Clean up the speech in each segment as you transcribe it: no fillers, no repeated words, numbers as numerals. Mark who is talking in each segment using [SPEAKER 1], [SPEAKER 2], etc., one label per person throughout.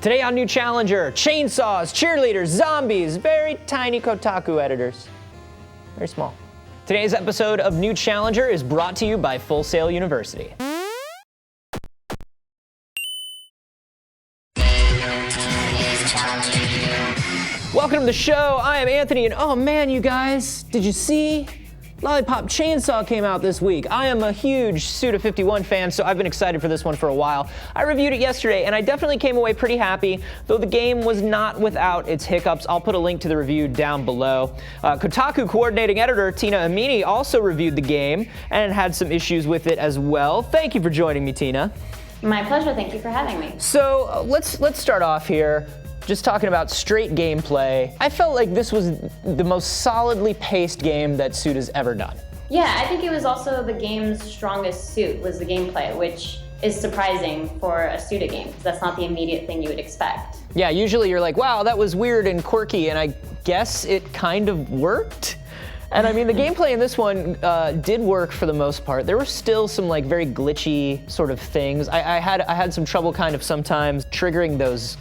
[SPEAKER 1] Today on New Challenger, chainsaws, cheerleaders, zombies, very tiny Kotaku editors. Very small. Today's episode of New Challenger is brought to you by Full Sail University. Welcome to the show. I am Anthony, and oh man, you guys, did you see? Lollipop Chainsaw came out this week. I am a huge Suda51 fan, so I've been excited for this one for a while. I reviewed it yesterday, and I definitely came away pretty happy, though the game was not without its hiccups. I'll put a link to the review down below. Kotaku coordinating editor Tina Amini also reviewed the game and had some issues with it as well. Thank you for joining me, Tina.
[SPEAKER 2] My pleasure. Thank you for having me.
[SPEAKER 1] So let's start off here. Just talking about straight gameplay, I felt like this was the most solidly paced game that Suda's ever done.
[SPEAKER 2] Yeah, I think it was also the game's strongest suit was the gameplay, which is surprising for a Suda game, because that's not the immediate thing you would expect.
[SPEAKER 1] Yeah, usually you're like, wow, that was weird and quirky, and I guess it kind of worked. And I mean, the gameplay in this one did work for the most part. There were still some like very glitchy sort of things. I had some trouble kind of sometimes triggering those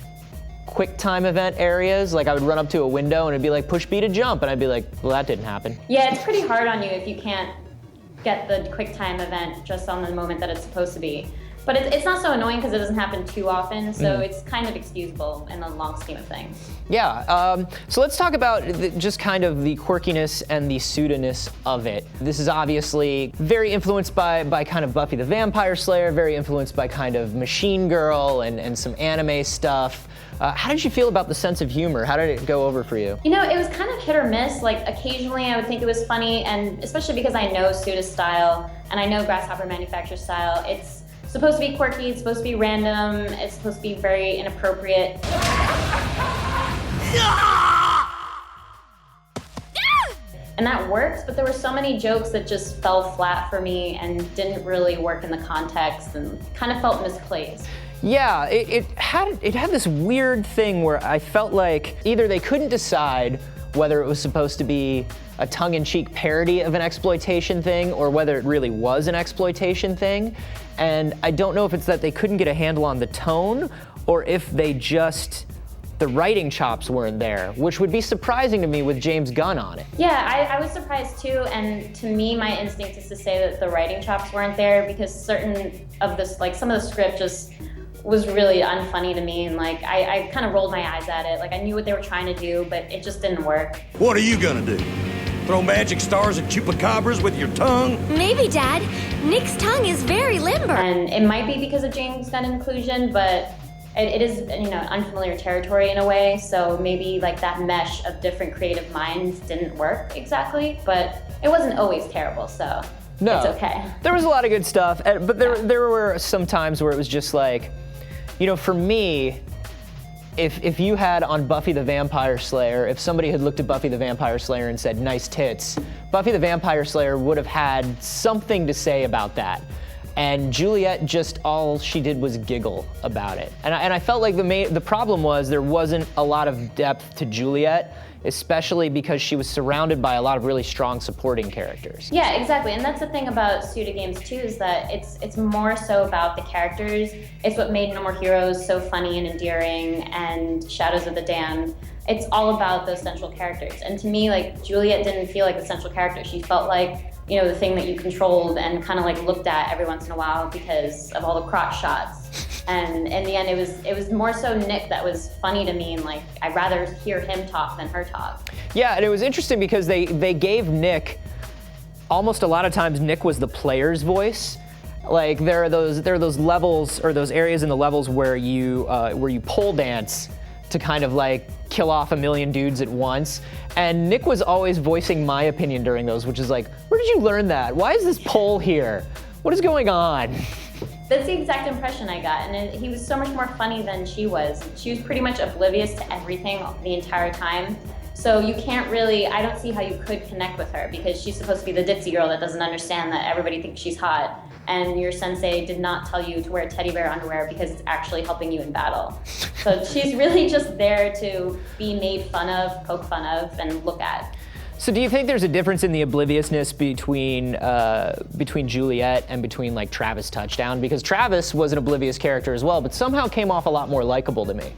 [SPEAKER 1] quick time event areas. Like I would run up to a window and it'd be like push B to jump, and I'd be like, well, that didn't happen.
[SPEAKER 2] Yeah, it's pretty hard on you if you can't get the quick time event just on the moment that it's supposed to be. But it's not so annoying because it doesn't happen too often, so it's kind of excusable in the long scheme of things.
[SPEAKER 1] Yeah, so let's talk about just kind of the quirkiness and the Suda-ness of it. This is obviously very influenced by kind of Buffy the Vampire Slayer, very influenced by kind of Machine Girl and some anime stuff. How did you feel about the sense of humor? How did it go over for you?
[SPEAKER 2] You know, it was kind of hit or miss. Like occasionally I would think it was funny, and especially because I know Suda's style and I know Grasshopper Manufacturer's style. It's supposed to be quirky, it's supposed to be random, it's supposed to be very inappropriate. And that works, but there were so many jokes that just fell flat for me and didn't really work in the context and kind of felt misplaced.
[SPEAKER 1] Yeah, it had this weird thing where I felt like either they couldn't decide whether it was supposed to be a tongue-in-cheek parody of an exploitation thing or whether it really was an exploitation thing. And I don't know if it's that they couldn't get a handle on the tone or if the writing chops weren't there, which would be surprising to me with James Gunn on it.
[SPEAKER 2] Yeah, I was surprised too, and to me, my instinct is to say that the writing chops weren't there because certain of this, like some of the script just was really unfunny to me, and like I kind of rolled my eyes at it. Like I knew what they were trying to do, but it just didn't work.
[SPEAKER 3] What are you gonna do? Throw magic stars at chupacabras with your tongue?
[SPEAKER 4] Maybe, Dad. Nick's tongue is very limber.
[SPEAKER 2] And it might be because of James Gunn inclusion, but it is, you know, unfamiliar territory in a way, so maybe like that mesh of different creative minds didn't work exactly, but it wasn't always terrible, so
[SPEAKER 1] no,
[SPEAKER 2] it's okay.
[SPEAKER 1] There was a lot of good stuff, but there were some times where it was just like, you know, for me, if you had on Buffy the Vampire Slayer, if somebody had looked at Buffy the Vampire Slayer and said, nice tits, Buffy the Vampire Slayer would have had something to say about that. And Juliet just, all she did was giggle about it. And I felt like the problem was there wasn't a lot of depth to Juliet, especially because she was surrounded by a lot of really strong supporting characters.
[SPEAKER 2] Yeah, exactly, and that's the thing about Suda games too, is that it's more so about the characters. It's what made No More Heroes so funny and endearing, and Shadows of the Damned. It's all about those central characters. And to me, like, Juliet didn't feel like a central character. She felt like, you know, the thing that you controlled and kind of like looked at every once in a while because of all the crotch shots. And in the end, it was more so Nick that was funny to me, and like I'd rather hear him talk than her talk.
[SPEAKER 1] Yeah, and it was interesting because they gave Nick, almost a lot of times Nick was the player's voice. Like there are those levels or those areas in the levels where you pole dance to kind of like kill off a million dudes at once. And Nick was always voicing my opinion during those, which is like, where did you learn that? Why is this pole here? What is going on?
[SPEAKER 2] That's the exact impression I got, and he was so much more funny than she was. She was pretty much oblivious to everything the entire time. So you can't really, I don't see how you could connect with her because she's supposed to be the ditzy girl that doesn't understand that everybody thinks she's hot. And your sensei did not tell you to wear teddy bear underwear because it's actually helping you in battle. So she's really just there to be made fun of, poke fun of, and look at.
[SPEAKER 1] So do you think there's a difference in the obliviousness between Juliet and between like Travis Touchdown? Because Travis was an oblivious character as well, but somehow came off a lot more likable to me.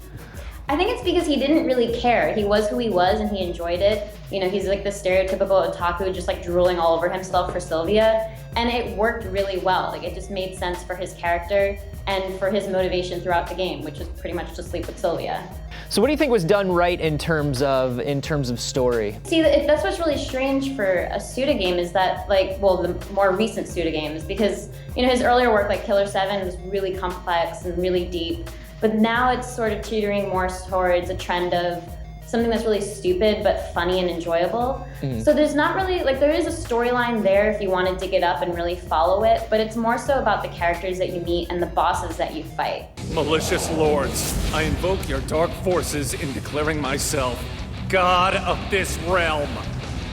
[SPEAKER 2] I think it's because he didn't really care. He was who he was and he enjoyed it. You know, he's like the stereotypical otaku just like drooling all over himself for Sylvia. And it worked really well. Like it just made sense for his character and for his motivation throughout the game, which was pretty much to sleep with Sylvia.
[SPEAKER 1] So what do you think was done right in terms of story?
[SPEAKER 2] See, that's what's really strange for a Suda game is that, like, well, the more recent Suda games, because, you know, his earlier work, like Killer 7, was really complex and really deep, but now it's sort of teetering more towards a trend of something that's really stupid but funny and enjoyable. So there's not really, like, there is a storyline there if you want to dig it up and really follow it, but it's more so about the characters that you meet and the bosses that you fight.
[SPEAKER 5] Malicious lords, I invoke your dark forces in declaring myself god of this realm.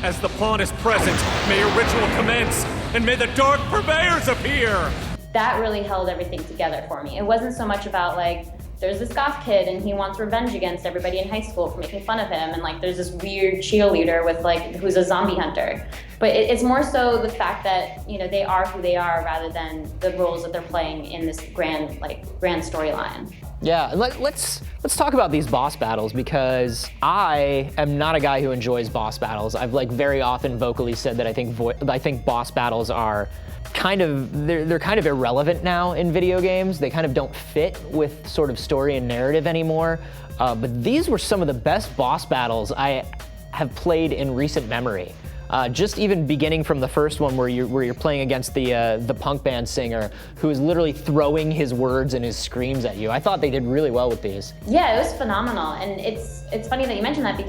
[SPEAKER 5] As the pawn is present, may your ritual commence, and may the dark purveyors appear!
[SPEAKER 2] That really held everything together for me. It wasn't so much about, like, there's this goth kid and he wants revenge against everybody in high school for making fun of him, and like there's this weird cheerleader with like who's a zombie hunter. But it's more so the fact that, you know, they are who they are rather than the roles that they're playing in this grand storyline.
[SPEAKER 1] Yeah, and let's talk about these boss battles, because I am not a guy who enjoys boss battles. I've like very often vocally said that I think boss battles are they're kind of irrelevant now in video games. They kind of don't fit with sort of story and narrative anymore. But these were some of the best boss battles I have played in recent memory. Just even beginning from the first one where you're playing against the punk band singer who is literally throwing his words and his screams at you. I thought they did really well with these.
[SPEAKER 2] Yeah, it was phenomenal, and it's funny that you mentioned that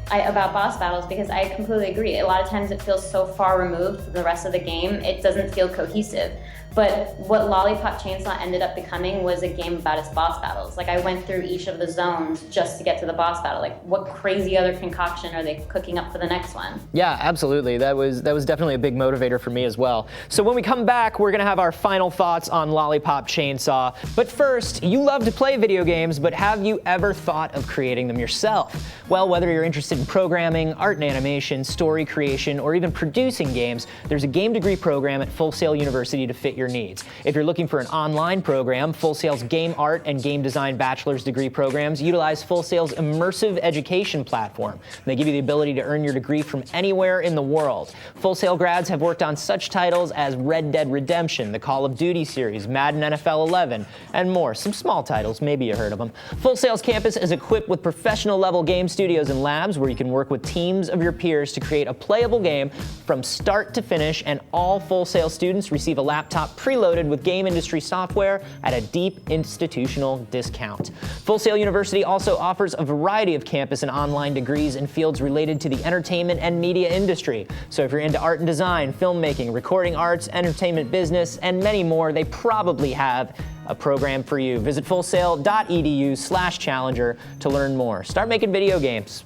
[SPEAKER 2] about boss battles, because I completely agree. A lot of times it feels so far removed from the rest of the game, it doesn't feel cohesive. But what Lollipop Chainsaw ended up becoming was a game about its boss battles. Like I went through each of the zones just to get to the boss battle. Like what crazy other concoction are they cooking up for the next one?
[SPEAKER 1] Yeah, absolutely. That was definitely a big motivator for me as well. So when we come back, we're gonna have our final thoughts on Lollipop Chainsaw. But first, you love to play video games, but have you ever thought of creating them yourself? Well, whether you're interested in programming, art and animation, story creation, or even producing games, there's a game degree program at Full Sail University to fit your needs. If you're looking for an online program, Full Sail's Game Art and Game Design bachelor's degree programs utilize Full Sail's immersive education platform. They give you the ability to earn your degree from anywhere in the world. Full Sail grads have worked on such titles as Red Dead Redemption, the Call of Duty series, Madden NFL 11, and more. Some small titles, maybe you heard of them. Full Sail's campus is equipped with professional level game studios and labs where you can work with teams of your peers to create a playable game from start to finish, and all Full Sail students receive a laptop preloaded with game industry software at a deep institutional discount. Full Sail University also offers a variety of campus and online degrees in fields related to the entertainment and media industry. So if you're into art and design, filmmaking, recording arts, entertainment business, and many more, they probably have a program for you. Visit fullsail.edu/challenger to learn more. Start making video games.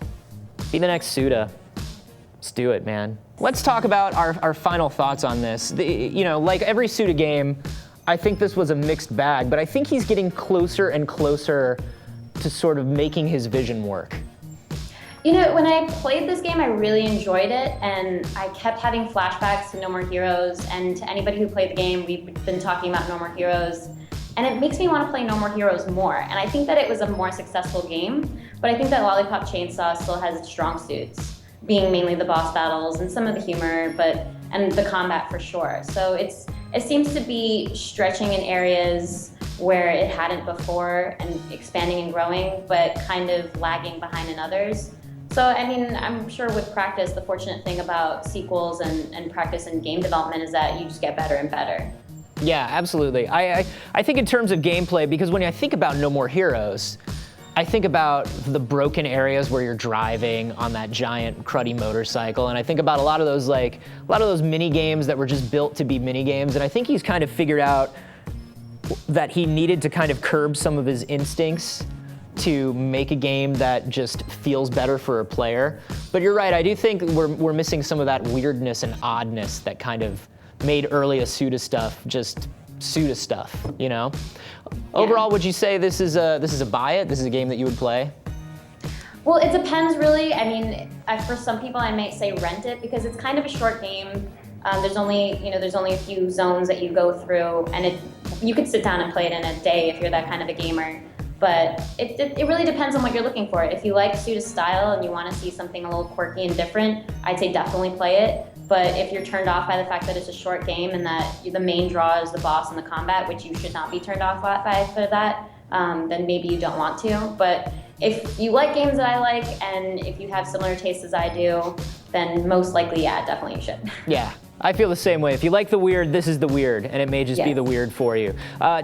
[SPEAKER 1] Be the next Suda. Let's do it, man. Let's talk about our final thoughts on this. You know, like every Suda game, I think this was a mixed bag, but I think he's getting closer and closer to sort of making his vision work.
[SPEAKER 2] You know, when I played this game, I really enjoyed it, and I kept having flashbacks to No More Heroes, and to anybody who played the game, we've been talking about No More Heroes, and it makes me want to play No More Heroes more. And I think that it was a more successful game, but I think that Lollipop Chainsaw still has its strong suits, being mainly the boss battles and some of the humor, and the combat for sure. So it seems to be stretching in areas where it hadn't before and expanding and growing, but kind of lagging behind in others. So, I mean, I'm sure with practice, the fortunate thing about sequels and practice in game development is that you just get better and better.
[SPEAKER 1] Yeah, absolutely. I think in terms of gameplay, because when I think about No More Heroes, I think about the broken areas where you're driving on that giant cruddy motorcycle, and I think about a lot of those mini games that were just built to be mini games, and I think he's kind of figured out that he needed to kind of curb some of his instincts to make a game that just feels better for a player. But you're right, I do think we're missing some of that weirdness and oddness that kind of made early Suda stuff just Suda stuff, you know? Overall, would you say this is a buy it? This is a game that you would play?
[SPEAKER 2] Well, it depends really. I mean, for some people, I might say rent it because it's kind of a short game. There's only a few zones that you go through, and you could sit down and play it in a day if you're that kind of a gamer. But it really depends on what you're looking for. If you like Suda style and you want to see something a little quirky and different, I'd say definitely play it. But if you're turned off by the fact that it's a short game and that the main draw is the boss and the combat, which you should not be turned off by for that, then maybe you don't want to. But if you like games that I like, and if you have similar tastes as I do, then most likely, yeah, definitely you should.
[SPEAKER 1] Yeah. I feel the same way. If you like the weird, this is the weird, and it may just be
[SPEAKER 2] Yes.
[SPEAKER 1] the weird for you.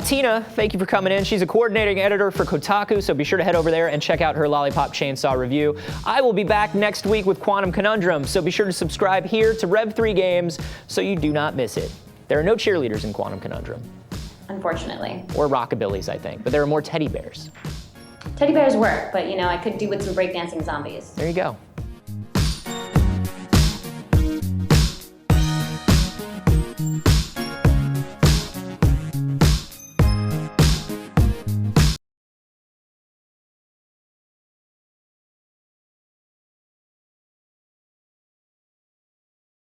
[SPEAKER 1] Tina, thank you for coming in. She's a coordinating editor for Kotaku, so be sure to head over there and check out her Lollipop Chainsaw review. I will be back next week with Quantum Conundrum, so be sure to subscribe here to Rev3 Games so you do not miss it. There are no cheerleaders in Quantum Conundrum,
[SPEAKER 2] Unfortunately.
[SPEAKER 1] or rockabillys, I think, but there are more teddy bears.
[SPEAKER 2] Teddy bears work, but I could do with some breakdancing zombies.
[SPEAKER 1] There you go.